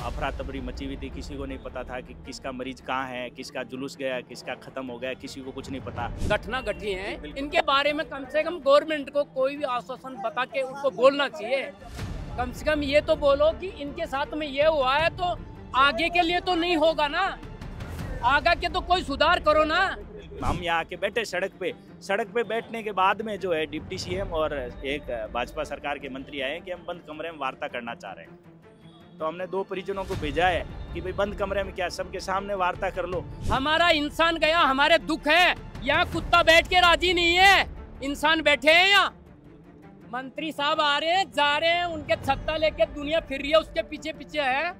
अफरा तफरी मची हुई थी, किसी को नहीं पता था कि किसका मरीज कहाँ है, किसका जुलूस गया, किसका खत्म हो गया, किसी को कुछ नहीं पता। घटना घटी है, इनके बारे में कम से कम गवर्नमेंट को कोई भी आश्वासन बता के उनको बोलना चाहिए। कम से कम ये तो बोलो कि इनके साथ में ये हुआ है तो आगे के लिए तो नहीं होगा ना, आगे के तो कोई सुधार करो ना। हम यहाँ आके बैठे सड़क पे बैठने के बाद में जो है डिप्टी सीएम और एक भाजपा सरकार के मंत्री आए कि हम बंद कमरे में वार्ता करना चाह रहे हैं। तो हमने 2 परिजनों को भेजा है कि भाई बंद कमरे में क्या, सबके सामने वार्ता कर लो। हमारा इंसान गया, हमारे दुख है, यहाँ कुत्ता बैठ के राजी नहीं है, इंसान बैठे हैं यहाँ। मंत्री साहब आ रहे हैं, जा रहे हैं, उनके छत्ता लेके दुनिया फिर रही है, उसके पीछे पीछे है।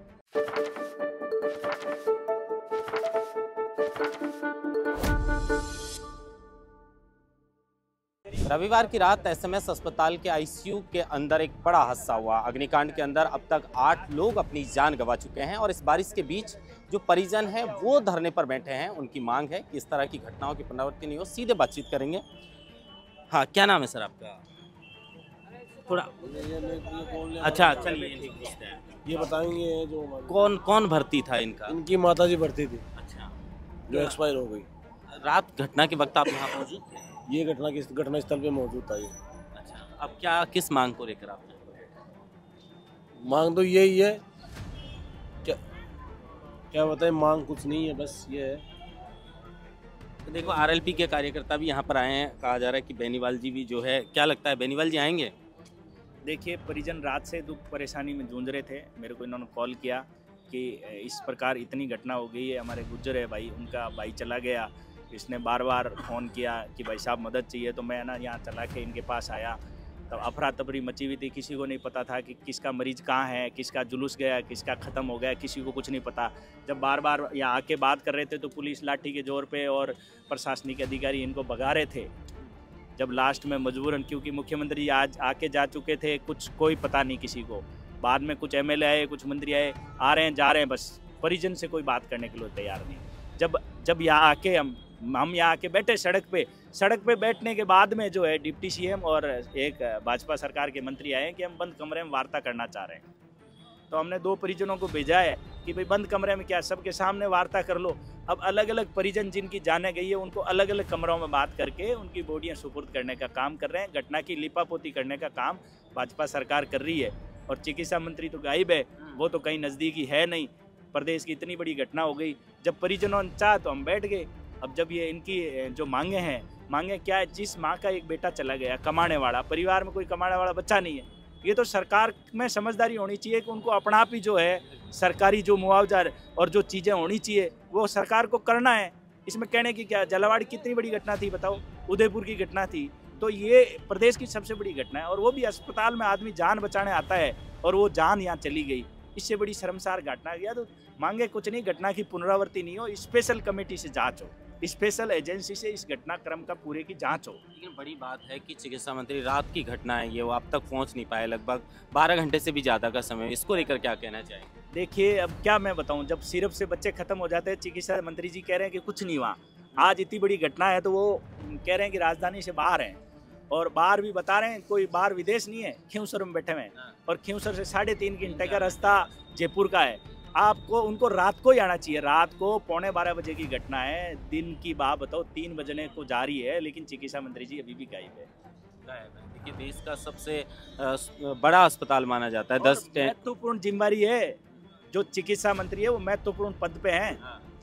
रविवार की रात एसएमएस अस्पताल के आईसीयू के अंदर एक बड़ा हादसा हुआ। अग्निकांड के अंदर अब तक 8 लोग अपनी जान गंवा चुके हैं और इस बारिश के बीच जो परिजन हैं वो धरने पर बैठे हैं। उनकी मांग है कि इस तरह की घटनाओं की पुनरावृत्ति नहीं हो। सीधे बातचीत करेंगे। हाँ, क्या नाम है सर आपका? थोड़ा अच्छा, चलिए ये बताएंगे जो कौन भर्ती था इनका? इनकी माता जी भर्ती थी। अच्छा, जो एक्सपायर हो गई। रात घटना के वक्त आप यहाँ मौजूद थे? ये घटना स्थल पे मौजूद था ये। अच्छा, अब क्या किस मांग को लेकर आपने? मांग तो यही है, क्या बताएं, मांग कुछ नहीं है, बस ये है। तो देखो, आरएलपी के कार्यकर्ता भी यहाँ पर आए हैं। कहा जा रहा है कि बेनीवाल जी भी जो है, क्या लगता है बेनीवाल जी आएंगे? देखिए, परिजन रात से दुख परेशानी में जूझ रहे थे। मेरे को इन्होंने कॉल किया कि इस प्रकार इतनी घटना हो गई है, हमारे गुज्जर है भाई, उनका भाई चला गया। इसने बार बार फ़ोन किया कि भाई साहब मदद चाहिए, तो मैं ना यहाँ चला के इनके पास आया। तब अफरा तफरी मची हुई थी, किसी को नहीं पता था कि किसका मरीज कहाँ है, किसका जुलूस गया, किसका ख़त्म हो गया, किसी को कुछ नहीं पता। जब बार बार यहाँ आके बात कर रहे थे तो पुलिस लाठी के जोर पे और प्रशासनिक अधिकारी इनको भगा रहे थे। जब लास्ट में मजबूरन, क्योंकि मुख्यमंत्री आज आके जा चुके थे, कुछ कोई पता नहीं किसी को। बाद में कुछ एमएलए आए, कुछ मंत्री आए, आ रहे हैं जा रहे हैं, बस परिजन से कोई बात करने के लिए तैयार नहीं। जब यहाँ आके हम यहाँ आके बैठे सड़क पे बैठने के बाद में जो है डिप्टी सीएम और एक भाजपा सरकार के मंत्री आए कि हम बंद कमरे में वार्ता करना चाह रहे हैं। तो हमने 2 परिजनों को भेजा है कि भाई बंद कमरे में क्या, सबके सामने वार्ता कर लो। अब अलग अलग परिजन जिनकी जाने गई है उनको अलग अलग कमरों में बात करके उनकी बॉडियाँ सुपुर्द करने का काम कर रहे हैं। घटना की लिपापोती करने का काम भाजपा सरकार कर रही है। और चिकित्सा मंत्री तो गायब है, वो तो कहीं नज़दीकी है नहीं। प्रदेश की इतनी बड़ी घटना हो गई, जब परिजनों ने चाहा तो हम बैठ गए। अब जब ये इनकी जो मांगे क्या है, जिस माँ का एक बेटा चला गया कमाने वाला, परिवार में कोई कमाने वाला बच्चा नहीं है, ये तो सरकार में समझदारी होनी चाहिए कि उनको अपना आप ही जो है सरकारी जो मुआवजा और जो चीज़ें होनी चाहिए वो सरकार को करना है। इसमें कहने की क्या, झालावाड़ कितनी बड़ी घटना थी बताओ, उदयपुर की घटना थी, तो ये प्रदेश की सबसे बड़ी घटना है। और वो भी अस्पताल में आदमी जान बचाने आता है और वो जान यहाँ चली गई, इससे बड़ी शर्मसार घटना गया। तो मांगे कुछ नहीं, घटना की पुनरावृत्ति नहीं हो, स्पेशल कमेटी से जांच हो, स्पेशल एजेंसी से इस घटनाक्रम का पूरे की जांच हो। लेकिन बड़ी बात है कि चिकित्सा मंत्री, रात की घटना है ये, वो अब तक पहुंच नहीं पाए, लगभग 12 घंटे से भी ज़्यादा का समय। इसको लेकर क्या कहना चाहिए? देखिए, अब क्या मैं बताऊं, जब सिर्फ से बच्चे खत्म हो जाते हैं, चिकित्सा मंत्री जी कह रहे हैं कि कुछ नहीं हुआ। आज इतनी बड़ी घटना है तो वो कह रहे हैं कि राजधानी से बाहर हैं, और बाहर भी बता रहे हैं कोई बाहर विदेश नहीं है, खींवसर में बैठे हुए हैं, और खींवसर से 3.5 घंटे का रास्ता जयपुर का है। आपको उनको रात को ही आना चाहिए। रात को 11:15 बजे की घटना है, दिन की बात बताओ 3 बजने को जा रही है, लेकिन चिकित्सा मंत्री जी अभी भी गायब है। देखिए, देश का सबसे बड़ा अस्पताल माना जाता है। 10 महत्वपूर्ण जिम्मेदारी है, जो चिकित्सा मंत्री है वो महत्वपूर्ण पद पे हैं।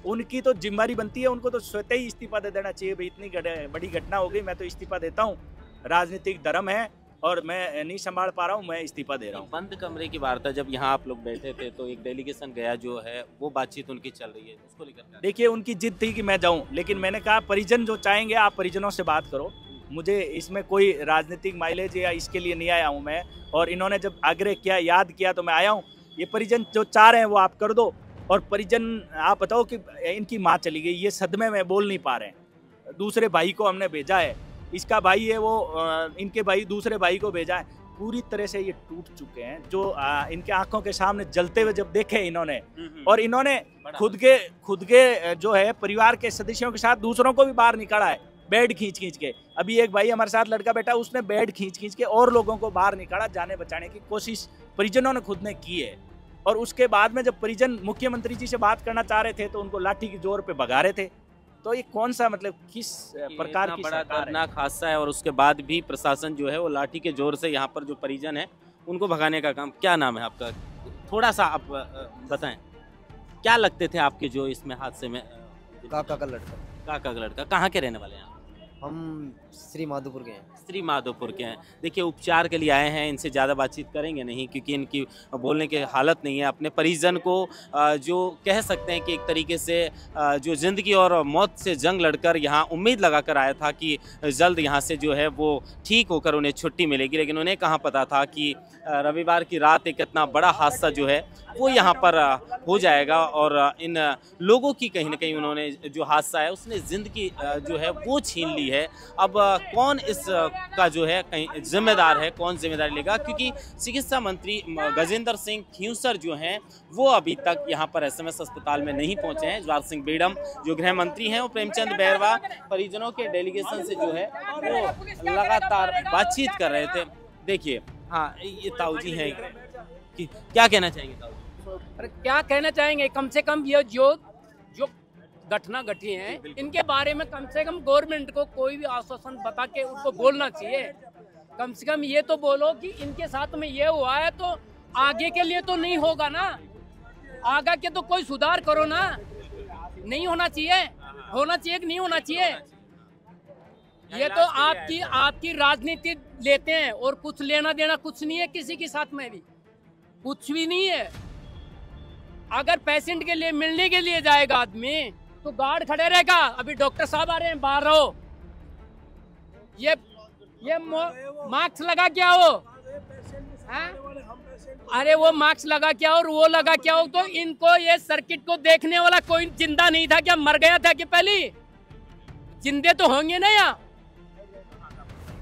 उनकी तो जिम्मेदारी बनती है, उनको तो स्वतः ही इस्तीफा दे देना चाहिए। भाई इतनी बड़ी घटना हो गई, मैं तो इस्तीफा देता हूँ, राजनीतिक धर्म है और मैं नहीं संभाल पा रहा हूँ, मैं इस्तीफा दे रहा हूँ। बंद कमरे की वार्ता, जब यहाँ आप लोग बैठे थे तो एक डेलीगेशन गया जो है, वो बातचीत उनकी चल रही है, उसको लेकर? देखिए, उनकी जिद थी कि मैं जाऊँ, लेकिन मैंने कहा परिजन जो चाहेंगे आप परिजनों से बात करो, मुझे इसमें कोई राजनीतिक माइलेज या इसके लिए नहीं आया हूँ मैं। और इन्होंने जब आग्रह किया, याद किया, तो मैं आया हूँ। ये परिजन जो चाह रहे हैं वो आप कर दो। और परिजन आप बताओ कि इनकी माँ चली गई, ये सदमे में बोल नहीं पा रहे हैं। दूसरे भाई को हमने भेजा है, इसका भाई है वो, इनके भाई दूसरे भाई को भेजा है। पूरी तरह से ये टूट चुके हैं, जो इनके आंखों के सामने जलते हुए जब देखे इन्होंने, और इन्होंने खुद के जो है परिवार के सदस्यों के साथ दूसरों को भी बाहर निकाला है बेड खींच खींच के। अभी एक भाई हमारे साथ लड़का बैठा, उसने बेड खींच खींच के और लोगों को बाहर निकाला, जाने बचाने की कोशिश परिजनों ने खुद ने की है। और उसके बाद में जब परिजन मुख्यमंत्री जी से बात करना चाह रहे थे तो उनको लाठी की जोर पे भगा रहे थे। तो ये कौन सा मतलब किस प्रकार की बड़ा सरकार है? दर्दनाक हादसा है और उसके बाद भी प्रशासन जो है वो लाठी के जोर से यहाँ पर जो परिजन है उनको भगाने का काम। क्या नाम है आपका? थोड़ा सा आप बताएं, क्या लगते थे आपके जो इसमें हादसे में? काका का लड़का। काका का लड़का। कहाँ के रहने वाले हैं आप? हम श्री माधोपुर के हैं। श्री माधोपुर के हैं। देखिए उपचार के लिए आए हैं, इनसे ज़्यादा बातचीत करेंगे नहीं क्योंकि इनकी बोलने की हालत नहीं है। अपने परिजन को जो कह सकते हैं कि एक तरीके से जो ज़िंदगी और मौत से जंग लड़कर यहाँ उम्मीद लगाकर आया था कि जल्द यहाँ से जो है वो ठीक होकर उन्हें छुट्टी मिलेगी, लेकिन उन्हें कहाँ पता था कि रविवार की रात एक इतना बड़ा हादसा जो है वो यहाँ पर हो जाएगा। और इन लोगों की कहीं ना कहीं उन्होंने जो हादसा है उसने ज़िंदगी जो है वो छीन ली है। अब कौन इस का जो है कहीं जिम्मेदार है, कौन जिम्मेदारी लेगा? क्योंकि चिकित्सा मंत्री गजेंद्र सिंह खींवसर जो हैं वो अभी तक यहाँ पर एसएमएस अस्पताल में नहीं पहुँचे हैं। जवाहर सिंह बेडम जो गृह मंत्री हैं और प्रेमचंद बैरवा परिजनों के डेलीगेशन से जो है वो लगातार बातचीत कर रहे थे। देखिए, हाँ ये ताऊ जी हैं कि क्या कहना चाहेंगे ताऊ? अरे क्या कहना चाहेंगे, कम से कम ये जो घटना घटी है इनके बारे में कम से कम गवर्नमेंट को कोई भी आश्वासन बता के उनको बोलना चाहिए। कम से कम ये तो बोलो कि इनके साथ में ये हुआ है तो आगे के लिए तो नहीं होगा ना, आगे के तो कोई सुधार करो ना। नहीं होना चाहिए, होना चाहिए कि नहीं होना चाहिए? ये तो आपकी राजनीति लेते हैं और कुछ लेना देना कुछ नहीं है किसी के साथ में भी, कुछ भी नहीं है। अगर पेशेंट के लिए मिलने के लिए जाएगा आदमी तो गार्ड खड़े रहेगा, अभी डॉक्टर साहब आ रहे हैं बाहर रहो। ये मास्क लगा क्या हो? अरे वो मास्क लगा क्या और वो लगा क्या हो? तो इनको ये सर्किट को देखने वाला कोई जिंदा नहीं था क्या? मर गया था कि पहले? जिंदे तो होंगे ना यार।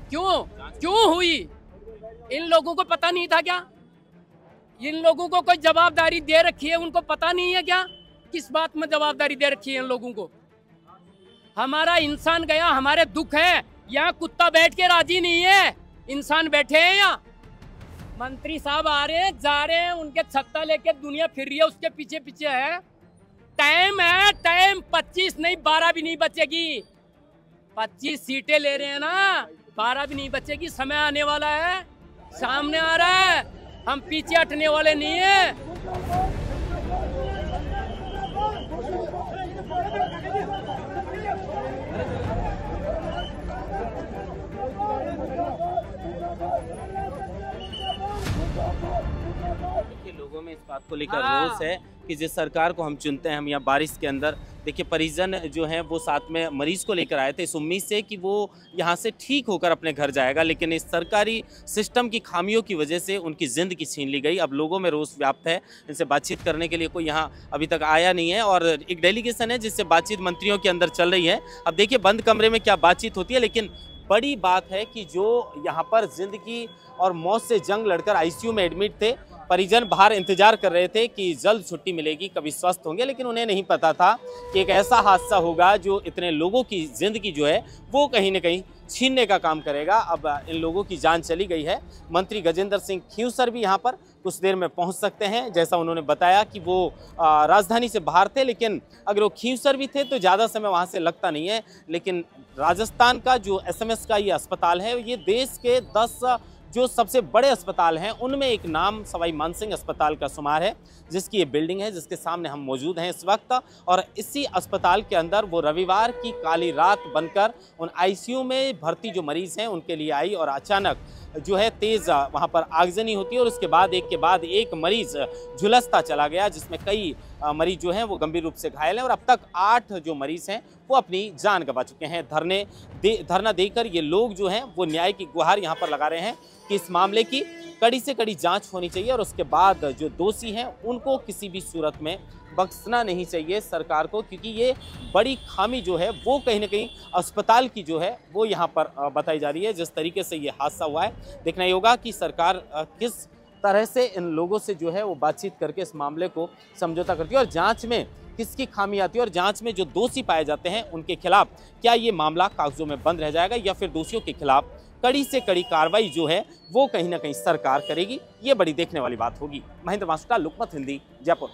क्यों हुई? इन लोगों को पता नहीं था क्या? इन लोगों को कोई जवाबदारी दे रखी है, उनको पता नहीं है क्या? किस बात में जवाबदारी दे रखी है इन लोगों को? हमारा इंसान गया, हमारे दुख है। यहाँ कुत्ता बैठ के राजी नहीं है, इंसान बैठे हैं यहाँ। मंत्री साहब आ रहे हैं जा रहे हैं, उनके छत्ता लेके दुनिया फिर रही है, उसके पीछे पीछे है। टाइम है, टाइम 25 नहीं 12 भी नहीं बचेगी। 25 सीटें ले रहे हैं ना, 12 भी नहीं बचेगी। समय आने वाला है, सामने आ रहा है, हम पीछे हटने वाले नहीं है। लोगों में इस बात को लेकर रोष है कि जिस सरकार को हम चुनते हैं, हम यहाँ बारिश के अंदर देखिए परिजन जो हैं वो साथ में मरीज को लेकर आए थे इस उम्मीद से कि वो यहाँ से ठीक होकर अपने घर जाएगा, लेकिन इस सरकारी सिस्टम की खामियों की वजह से उनकी ज़िंदगी छीन ली गई। अब लोगों में रोष व्याप्त है, इनसे बातचीत करने के लिए कोई यहाँ अभी तक आया नहीं है और एक डेलीगेशन है जिससे बातचीत मंत्रियों के अंदर चल रही है। अब देखिए बंद कमरे में क्या बातचीत होती है, लेकिन बड़ी बात है कि जो यहाँ पर जिंदगी और मौत से जंग लड़कर आईसीयू में एडमिट थे, परिजन बाहर इंतजार कर रहे थे कि जल्द छुट्टी मिलेगी, कभी स्वस्थ होंगे, लेकिन उन्हें नहीं पता था कि एक ऐसा हादसा होगा जो इतने लोगों की ज़िंदगी जो है वो कहीं न कहीं छीनने का काम करेगा। अब इन लोगों की जान चली गई है। मंत्री गजेंद्र सिंह खींवसर भी यहाँ पर कुछ देर में पहुँच सकते हैं। जैसा उन्होंने बताया कि वो राजधानी से बाहर थे, लेकिन अगर वो खींवसर भी थे तो ज़्यादा समय वहाँ से लगता नहीं है। लेकिन राजस्थान का जो एसएमएस का ये अस्पताल है, ये देश के 10 जो सबसे बड़े अस्पताल हैं उनमें एक नाम सवाई मानसिंह अस्पताल का शुमार है, जिसकी ये बिल्डिंग है जिसके सामने हम मौजूद हैं इस वक्त। और इसी अस्पताल के अंदर वो रविवार की काली रात बनकर उन आईसीयू में भर्ती जो मरीज़ हैं उनके लिए आई और अचानक जो है तेज़ वहाँ पर आगजनी होती है और उसके बाद एक के बाद एक मरीज़ झुलसता चला गया, जिसमें कई मरीज जो हैं वो गंभीर रूप से घायल हैं और अब तक 8 जो मरीज़ हैं वो अपनी जान गंवा चुके हैं। धरना देकर ये लोग जो हैं वो न्याय की गुहार यहाँ पर लगा रहे हैं कि इस मामले की कड़ी से कड़ी जांच होनी चाहिए और उसके बाद जो दोषी हैं उनको किसी भी सूरत में बख्शना नहीं चाहिए सरकार को, क्योंकि ये बड़ी खामी जो है वो कहीं ना कहीं अस्पताल की जो है वो यहाँ पर बताई जा रही है। जिस तरीके से ये हादसा हुआ है, देखना ही होगा कि सरकार किस तरह से इन लोगों से जो है वो बातचीत करके इस मामले को समझौता करती है और जांच में किसकी खामी आती है और जांच में जो दोषी पाए जाते हैं उनके खिलाफ क्या ये मामला कागजों में बंद रह जाएगा या फिर दोषियों के खिलाफ कड़ी से कड़ी कार्रवाई जो है वो कहीं ना कहीं सरकार करेगी, ये बड़ी देखने वाली बात होगी। महेंद्र मास्टर, लोकमत हिंदी, जयपुर।